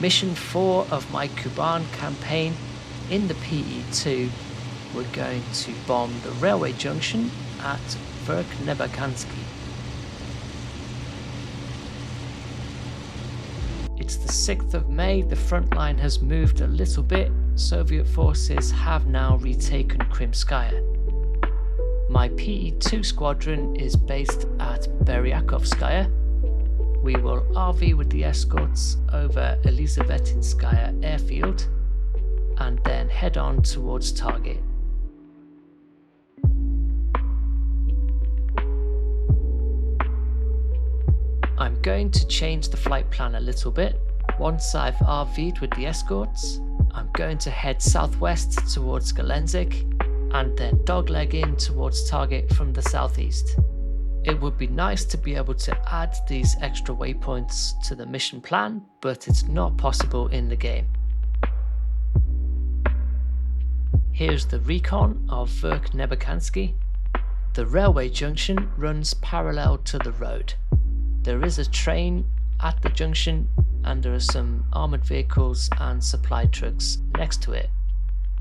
Mission 4 of my Kuban campaign. In the Pe-2, we're going to bomb the railway junction at Verkhnebakansky. It's the 6th of May, the front line has moved a little bit. Soviet forces have now retaken Krymskaya. My Pe-2 squadron is based at Verhnebakansky. We will RV with the escorts over Elizavetinskaya airfield and then head on towards target. I'm going to change the flight plan a little bit. Once I've RV'd with the escorts, I'm going to head southwest towards Gelendzhik and then dogleg in towards target from the southeast. It would be nice to be able to add these extra waypoints to the mission plan, but it's not possible in the game. Here's the recon of Verkhnebakansky. The railway junction runs parallel to the road. There is a train at the junction and there are some armoured vehicles and supply trucks next to it.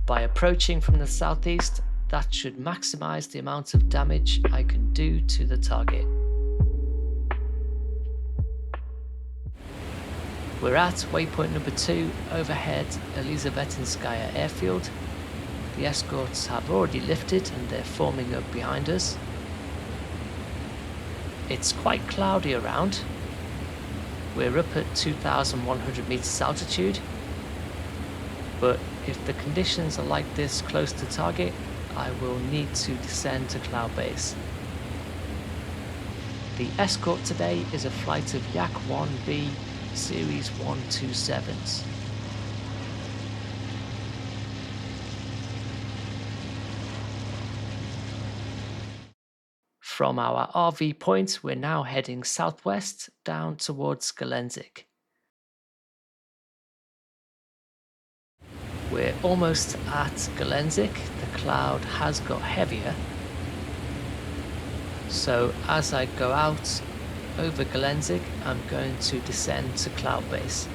By approaching from the southeast, that should maximise the amount of damage I can do to the target. We're at waypoint number 2 overhead Elizavetinskaya airfield. The escorts have already lifted and they're forming up behind us. It's quite cloudy around. We're up at 2,100 meters altitude, but if the conditions are like this close to target, I will need to descend to cloud base. The escort today is a flight of Yak-1B Series 127s. From our RV point, we're now heading southwest down towards Gelendzhik. We're almost at Gelendzhik. The cloud has got heavier. So as I go out over Gelendzhik, I'm going to descend to cloud base.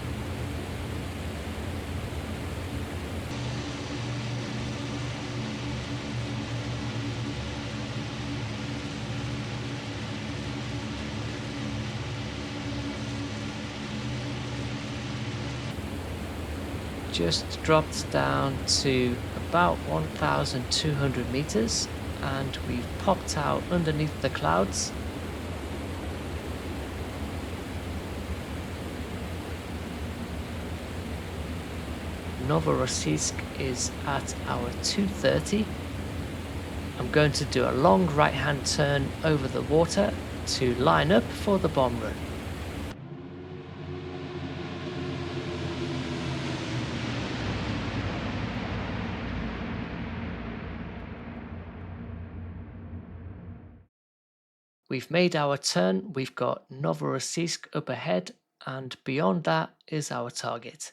Just dropped down to about 1,200 meters and we've popped out underneath the clouds. Novorossiysk is at our 230. I'm going to do a long right hand turn over the water to line up for the bomb run. We've made our turn, we've got Novorossiysk up ahead, and beyond that is our target.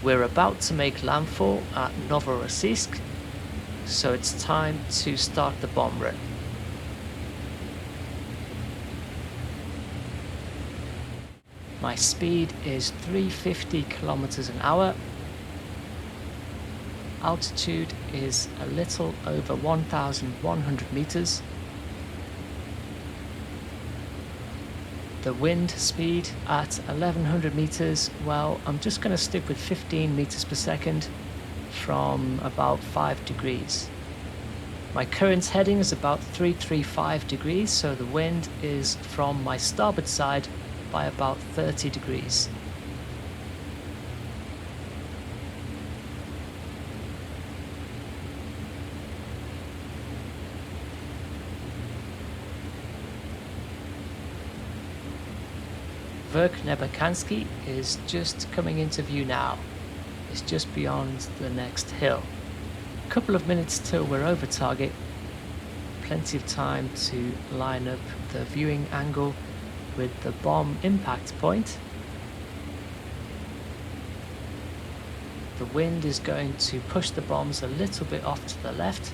We're about to make landfall at Novorossiysk, so it's time to start the bomb run. My speed is 350 kilometers an hour. Altitude is a little over 1,100 meters. The wind speed at 1,100 meters, well, I'm just going to stick with 15 meters per second from about 5 degrees. My current heading is about 335 degrees, so the wind is from my starboard side by about 30 degrees. Verkhnebakansky is just coming into view now. It's just beyond the next hill. A couple of minutes till we're over target. Plenty of time to line up the viewing angle with the bomb impact point. The wind is going to push the bombs a little bit off to the left.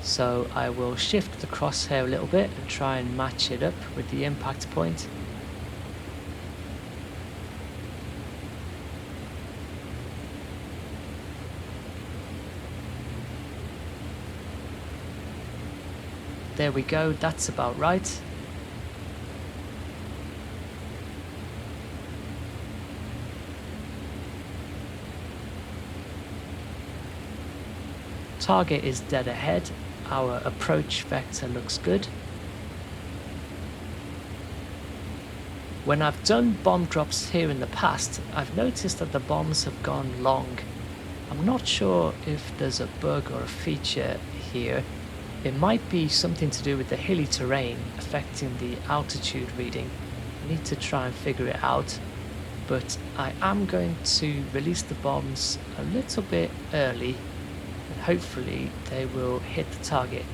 So I will shift the crosshair a little bit and try and match it up with the impact point. There we go, that's about right. Target is dead ahead. Our approach vector looks good. When I've done bomb drops here in the past, I've noticed that the bombs have gone long. I'm not sure if there's a bug or a feature here. It might be something to do with the hilly terrain affecting the altitude reading. I need to try and figure it out, but I am going to release the bombs a little bit early and hopefully they will hit the target.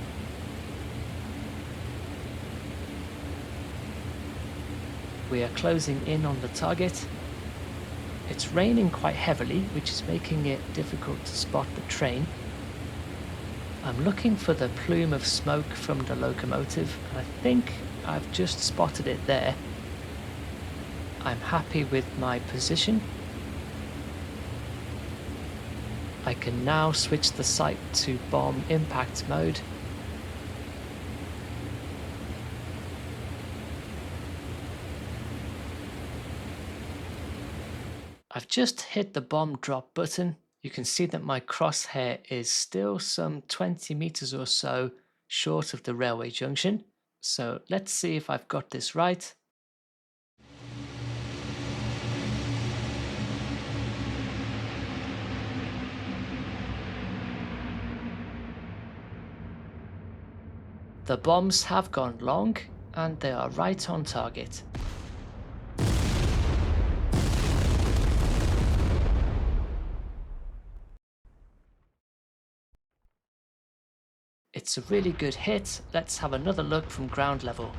We are closing in on the target. It's raining quite heavily, which is making it difficult to spot the train. I'm looking for the plume of smoke from the locomotive, and I think I've just spotted it there. I'm happy with my position. I can now switch the sight to bomb impact mode. I've just hit the bomb drop button. You can see that my crosshair is still some 20 meters or so short of the railway junction. So let's see if I've got this right. The bombs have gone long and they are right on target. It's a really good hit. Let's have another look from ground level.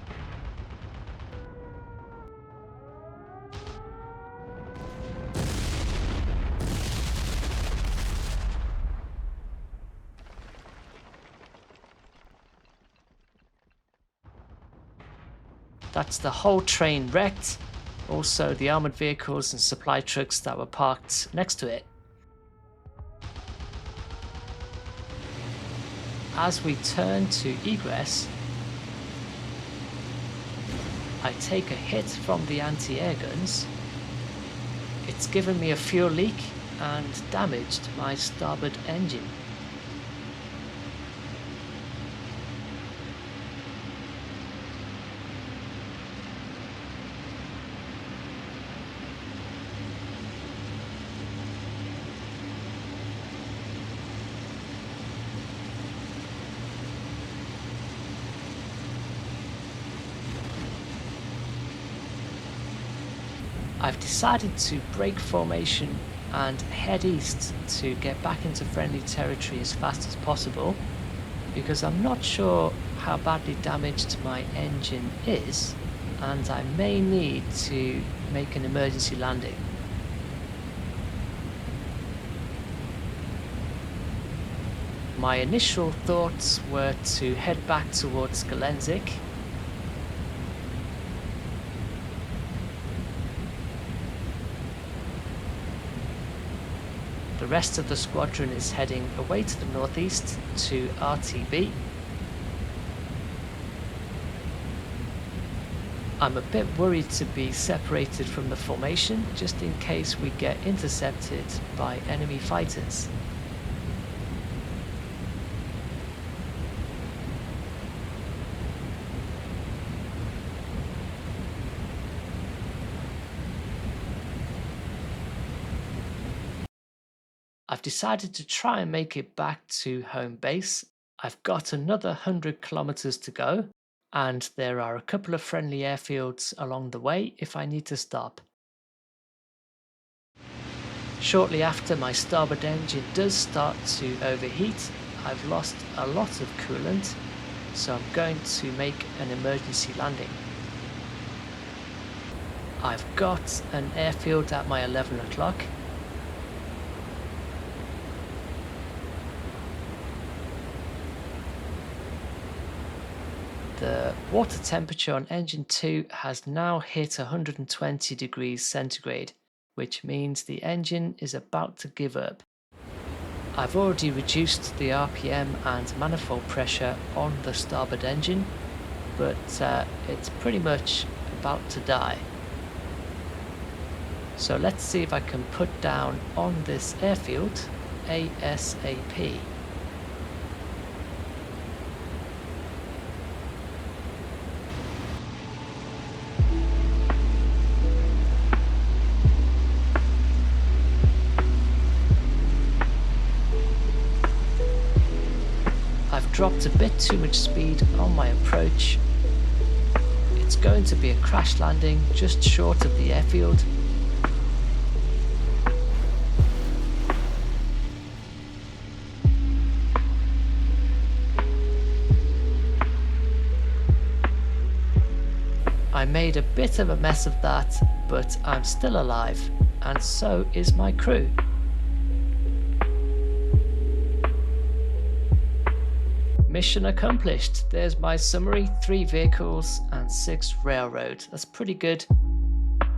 That's the whole train wrecked. Also the armoured vehicles and supply trucks that were parked next to it. As we turn to Egress, I take a hit from the anti-air guns. It's given me a fuel leak and damaged my starboard engine. I've decided to break formation and head east to get back into friendly territory as fast as possible, because I'm not sure how badly damaged my engine is and I may need to make an emergency landing. My initial thoughts were to head back towards Gelendzhik. The rest of the squadron is heading away to the northeast to RTB. I'm a bit worried to be separated from the formation just in case we get intercepted by enemy fighters. I've decided to try and make it back to home base. I've got another 100 kilometers to go, and there are a couple of friendly airfields along the way if I need to stop. Shortly after, my starboard engine does start to overheat. I've lost a lot of coolant, so I'm going to make an emergency landing. I've got an airfield at my 11 o'clock. The water temperature on engine 2 has now hit 120 degrees centigrade, which means the engine is about to give up. I've already reduced the RPM and manifold pressure on the starboard engine, but it's pretty much about to die. So let's see if I can put down on this airfield ASAP. I've dropped a bit too much speed on my approach. It's going to be a crash landing just short of the airfield. I made a bit of a mess of that, but I'm still alive, and so is my crew. Mission accomplished. There's my summary: 3 vehicles and 6 railroad. That's pretty good.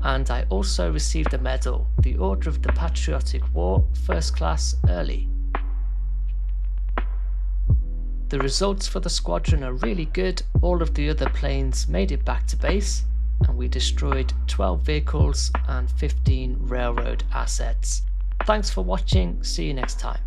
And I also received a medal, the Order of the Patriotic War, first class early. The results for the squadron are really good. All of the other planes made it back to base, and we destroyed 12 vehicles and 15 railroad assets. Thanks for watching. See you next time.